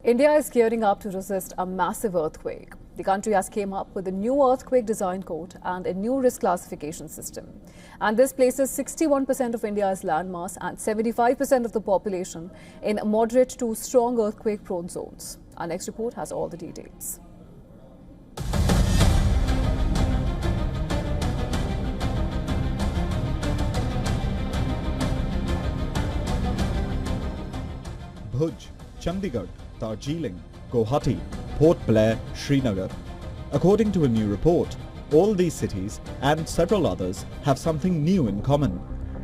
India is gearing up to resist a massive earthquake. The country has came up with a new earthquake design code and a new risk classification system. And this places 61% of India's landmass and 75% of the population in moderate to strong earthquake-prone zones. Our next report has all the details. Bhuj, Chandigarh, Darjeeling, Guwahati, Port Blair, Srinagar. According to a new report, all these cities and several others have something new in common.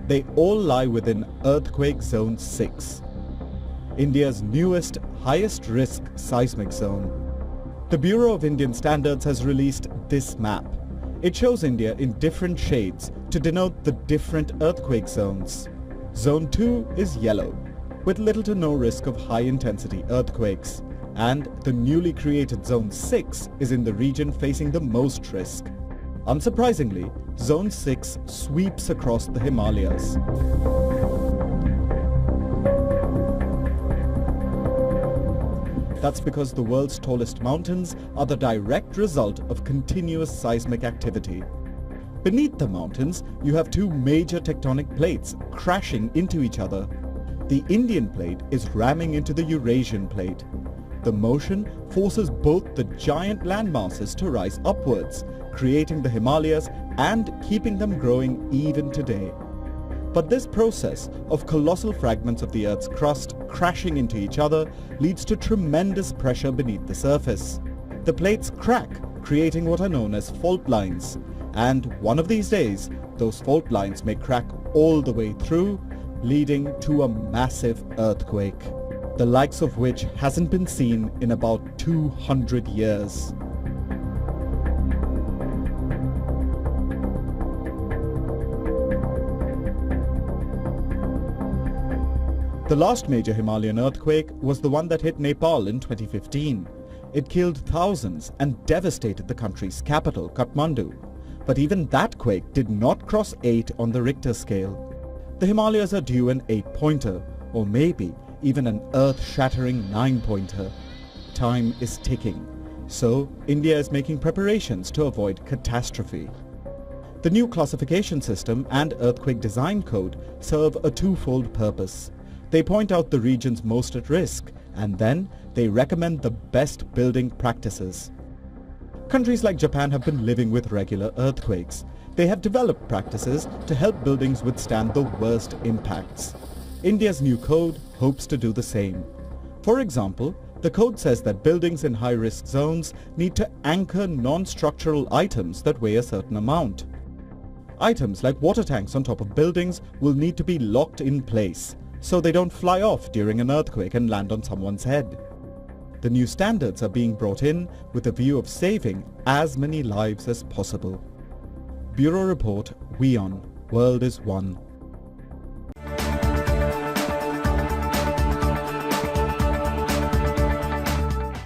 They all lie within Earthquake Zone 6, India's newest, highest risk seismic zone. The Bureau of Indian Standards has released this map. It shows India in different shades to denote the different earthquake zones. Zone 2 is yellow, with little to no risk of high-intensity earthquakes. And the newly created Zone 6 is in the region facing the most risk. Unsurprisingly, Zone 6 sweeps across the Himalayas. That's because the world's tallest mountains are the direct result of continuous seismic activity. Beneath the mountains, you have two major tectonic plates crashing into each other. The Indian plate is ramming into the Eurasian plate. The motion forces both the giant landmasses to rise upwards, creating the Himalayas and keeping them growing even today. But this process of colossal fragments of the Earth's crust crashing into each other leads to tremendous pressure beneath the surface. The plates crack, creating what are known as fault lines. And one of these days, those fault lines may crack all the way through, leading to a massive earthquake, the likes of which hasn't been seen in about 200 years. The last major Himalayan earthquake was the one that hit Nepal in 2015. It killed thousands and devastated the country's capital, Kathmandu. But even that quake did not cross 8 on the Richter scale. The Himalayas are due an 8-pointer, or maybe even an earth-shattering 9-pointer. Time is ticking, so India is making preparations to avoid catastrophe. The new classification system and earthquake design code serve a twofold purpose. They point out the regions most at risk, and then they recommend the best building practices. Countries like Japan have been living with regular earthquakes. They have developed practices to help buildings withstand the worst impacts. India's new code hopes to do the same. For example, the code says that buildings in high-risk zones need to anchor non-structural items that weigh a certain amount. Items like water tanks on top of buildings will need to be locked in place, so they don't fly off during an earthquake and land on someone's head. The new standards are being brought in with a view of saving as many lives as possible. Bureau Report, WION, World is One.